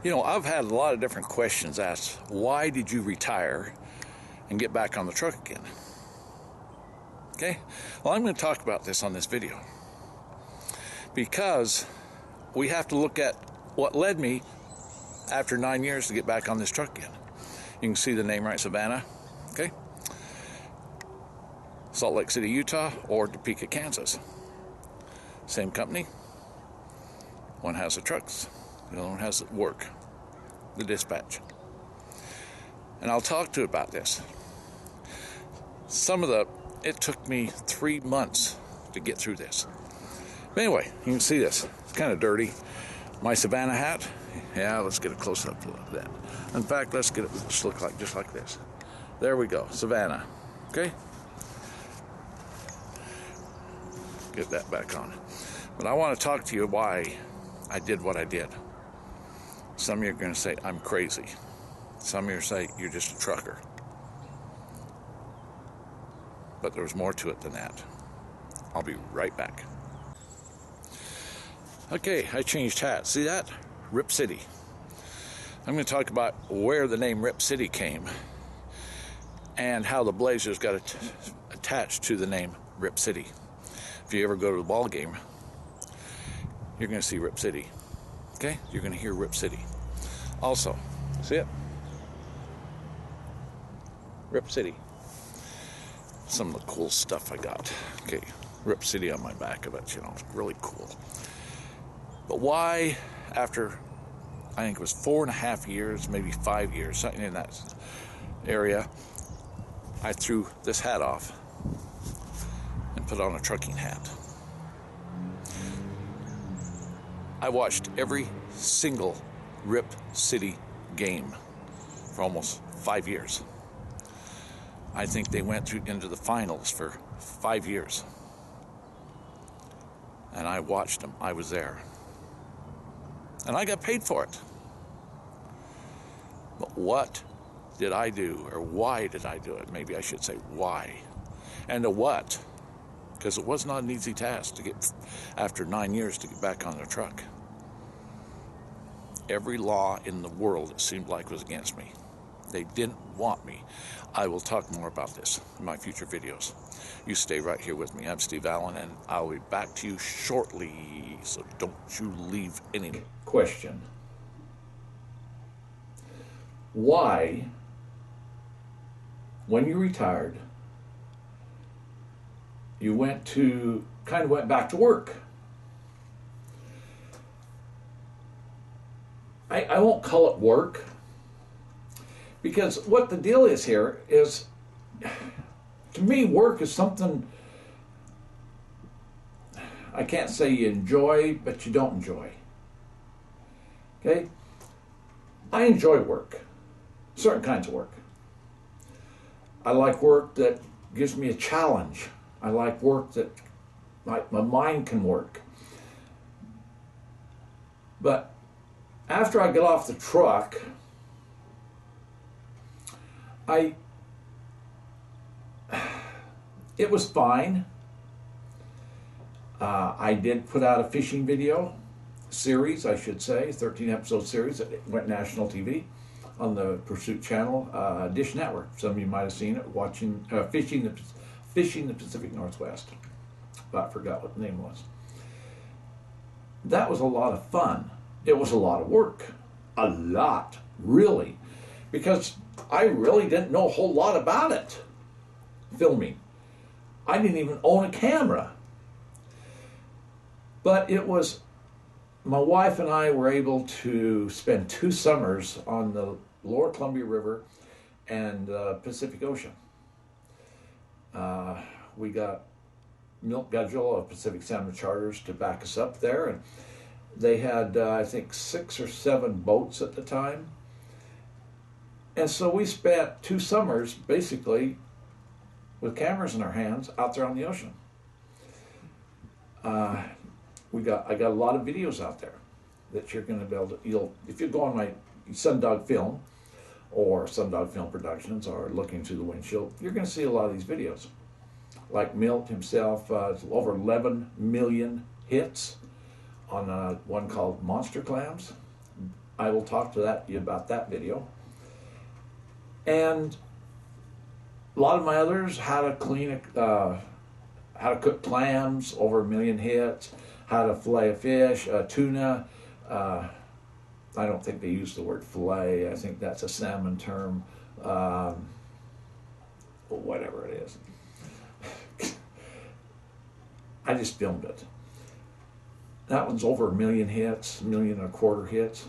You know, I've had a lot of different questions asked. Why did you retire and get back on the truck again? Okay, well, I'm going to talk about this on this video because we have to look at what led me after 9 years to get back on this truck again. You can see the name right, Savannah, okay? Salt Lake City, Utah, or Topeka, Kansas. Same company. One has the trucks, the other one has the work, the dispatch. And I'll talk to you about this. It took me 3 months to get through this. But anyway, you can see this. It's kind of dirty. My Savannah hat. Yeah, let's get a close-up look at that. In fact, let's get it to look like just like this. There we go, Savannah. Okay? Get that back on. But I want to talk to you why I did what I did. Some of you are going to say, I'm crazy. Some of you say, you're just a trucker. But there's more to it than that. I'll be right back. Okay, I changed hats. See that? Rip City. I'm going to talk about where the name Rip City came and how the Blazers got attached to the name Rip City. If you ever go to the ball game, you're going to see Rip City. Okay? You're going to hear Rip City. Also, see it? Rip City. Some of the cool stuff I got. Okay, Rip City on my back of it, you know, it's really cool. But why, after, I think it was 4.5 years, maybe 5 years, something in that area, I threw this hat off and put on a trucking hat. I watched every single Rip City game for almost 5 years. I think they went into the finals for 5 years. And I watched them. I was there. And I got paid for it. But what did I do? Or why did I do it? Maybe I should say why. And to what? Because it was not an easy task to get, after 9 years, to get back on the truck. Every law in the world, it seemed like, was against me. They didn't want me. I will talk more about this in my future videos. You stay right here with me. I'm Steve Allen, and I'll be back to you shortly, so don't you leave any question. Why, when you retired, you went back to work? I won't call it work, because what the deal is here is, to me, work is something, I can't say you enjoy, but you don't enjoy. Okay? I enjoy work, certain kinds of work. I like work that gives me a challenge. I like work that my mind can work. But after I got off the truck, it was fine. I did put out a fishing video series, I should say, 13-episode series that went national TV on the Pursuit Channel, Dish Network. Some of you might have seen it, watching fishing the Pacific Northwest. But I forgot what the name was. That was a lot of fun. It was a lot of work. A lot, really. Because I really didn't know a whole lot about it, filming. I didn't even own a camera. But it was, my wife and I were able to spend 2 summers on the Lower Columbia River and Pacific Ocean. We got Milt Gudgel of Pacific Salmon Charters to back us up there, and they had, I think, 6 or 7 boats at the time. And so we spent 2 summers, basically, with cameras in our hands, out there on the ocean. I got a lot of videos out there that you're going to be able to, if you go on my Sundog Film, or Sundog Film Productions, or Looking Through the Windshield, you're going to see a lot of these videos. Like Milt himself, over 11 million hits on one called Monster Clams. I will talk to you about that video. And a lot of my others, how to how to cook clams, over 1 million hits, how to fillet a fish, tuna. I don't think they use the word fillet. I think that's a salmon term. Whatever it is. I just filmed it. That one's over 1 million hits, 1.25 million hits.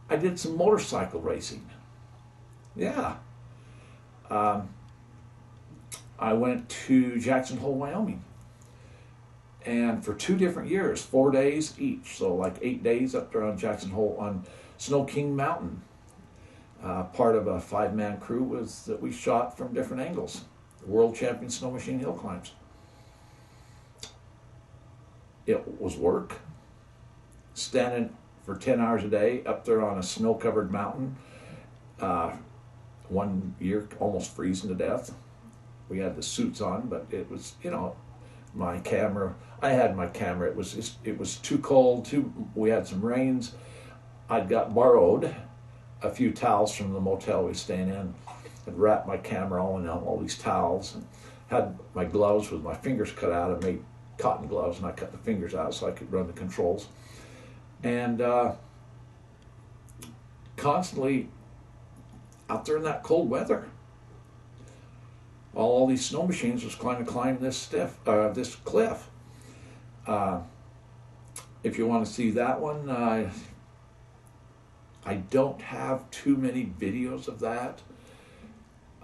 I did some motorcycle racing. Yeah. I went to Jackson Hole, Wyoming. And for 2 different years, 4 days each. So like 8 days up there on Jackson Hole on Snow King Mountain. Part of a 5-man crew that we shot from different angles. World champion snow machine hill climbs. It was work. Standing for 10 hours a day up there on a snow-covered mountain. 1 year almost freezing to death. We had the suits on, but it was, my camera. I had my camera. It was too cold. We had some rains. I'd got borrowed a few towels from the motel we were staying in. I'd wrapped my camera all in all these towels, and had my gloves with my fingers cut out. I made cotton gloves, and I cut the fingers out so I could run the controls. And constantly out there in that cold weather. All these snow machines was trying to climb this cliff. If you want to see that one, I don't have too many videos of that.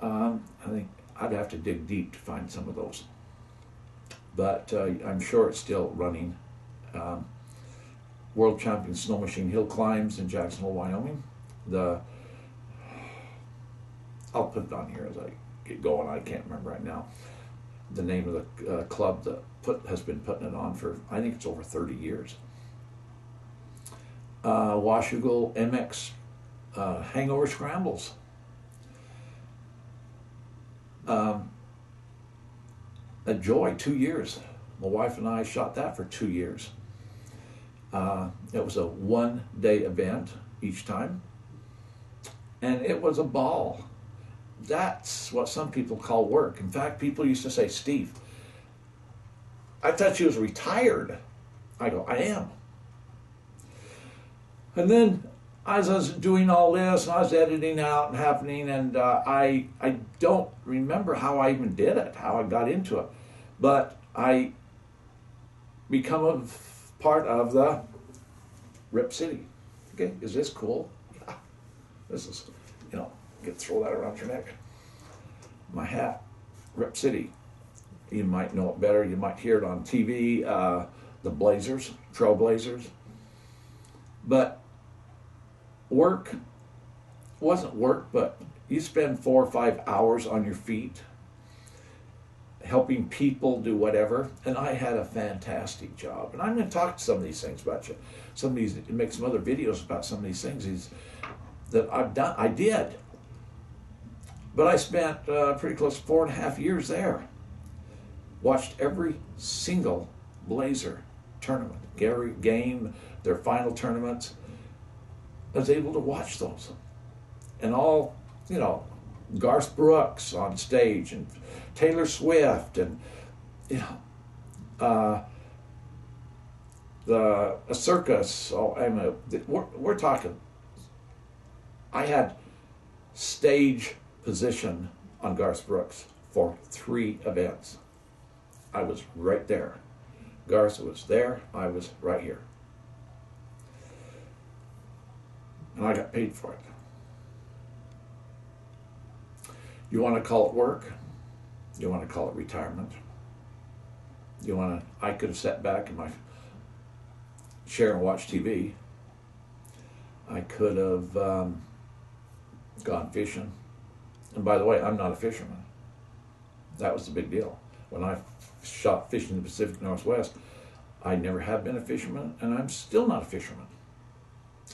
I think I'd have to dig deep to find some of those. But I'm sure it's still running. World champion snow machine hill climbs in Jackson Hole, Wyoming. I'll put it on here as I get going. I can't remember right now the name of the club that has been putting it on for, I think it's over 30 years. Washougal MX Hangover Scrambles. A joy, 2 years. My wife and I shot that for 2 years. It was a 1-day event each time, and it was a ball. That's what some people call work. In fact, people used to say, Steve, I thought you was retired. I go, I am. And then as I was doing all this, and I was editing out and happening, and I don't remember how I even did it, how I got into it. But I become a part of the Rip City. Okay, is this cool? Yeah. This is, throw that around your neck. My hat, Rip City. You might know it better. You might hear it on TV. The Blazers, Trailblazers. But work wasn't work, but you spend 4 or 5 hours on your feet helping people do whatever, and I had a fantastic job. And I'm going to talk to some of these things about you. Make some other videos about some of these things that I've done. I did. But I spent pretty close to 4.5 years there. Watched every single Blazer tournament, game, their final tournaments. I was able to watch those. And all, Garth Brooks on stage, and Taylor Swift, and, a circus. We're talking. I had stage position on Garth Brooks for 3 events. I was right there. Garth was there. I was right here. And I got paid for it. You want to call it work? You want to call it retirement? I could have sat back in my chair and watched TV. I could have gone fishing. And by the way, I'm not a fisherman. That was the big deal. When I shot fishing in the Pacific Northwest, I never have been a fisherman, and I'm still not a fisherman.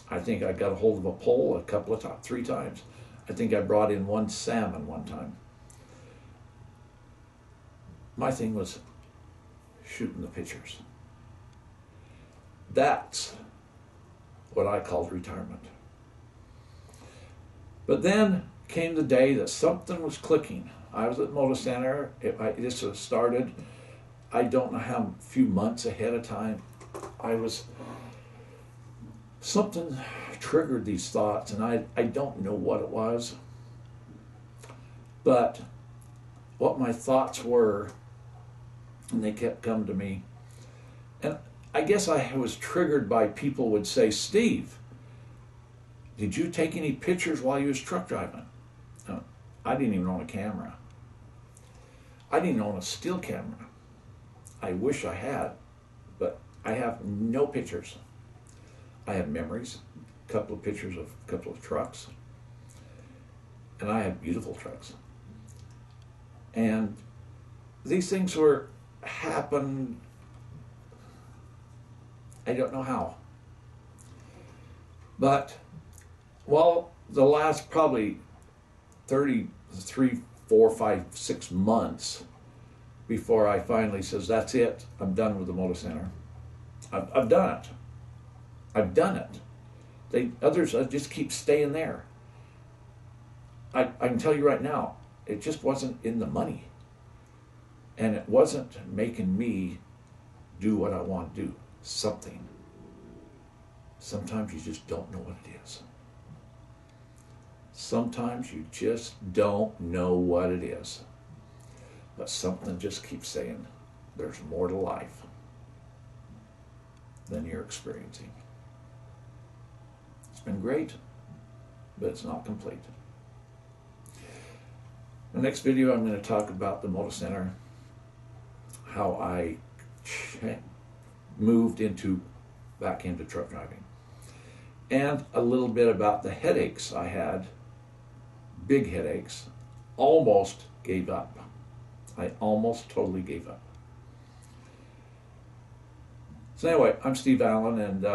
I think I got a hold of a pole 3 times. I think I brought in 1 salmon one time. My thing was shooting the pictures. That's what I called retirement. But then came the day that something was clicking. I was at Moda Center. This was started, I don't know how few months ahead of time. Something triggered these thoughts, and I don't know what it was. But what my thoughts were, and they kept coming to me. And I guess I was triggered by people would say, Steve, did you take any pictures while you was truck driving? No, I didn't even own a camera. I didn't own a still camera. I wish I had, but I have no pictures. I have memories, a couple of pictures of a couple of trucks, and I have beautiful trucks. And these things happened, I don't know how. But the last probably 33, 4, 5, 6 months before I finally says, that's it, I'm done with the Moda Center. I've done it. I've done it. Others just keep staying there. I can tell you right now, it just wasn't in the money. And it wasn't making me do what I want to do. Something. Sometimes you just don't know what it is. Sometimes you just don't know what it is. But something just keeps saying, there's more to life than you're experiencing. It's been great, but it's not complete. The next video, I'm going to talk about the Moda Center, how I moved back into truck driving, and a little bit about the headaches I had, big headaches, almost gave up. I almost totally gave up. So anyway, I'm Steve Allen, and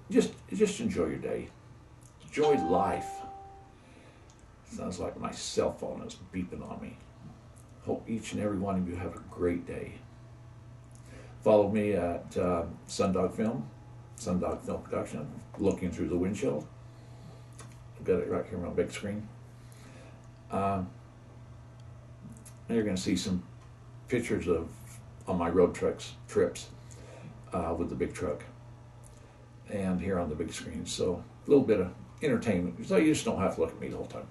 just enjoy your day. Enjoy life. Sounds like my cell phone is beeping on me. Hope each and every one of you have a great day. Follow me at Sundog Film Production, Looking Through the Windshield. I've got it right here on my big screen. And you're going to see some pictures on my road trips with the big truck, and here on the big screen. So a little bit of entertainment, so you just don't have to look at me the whole time.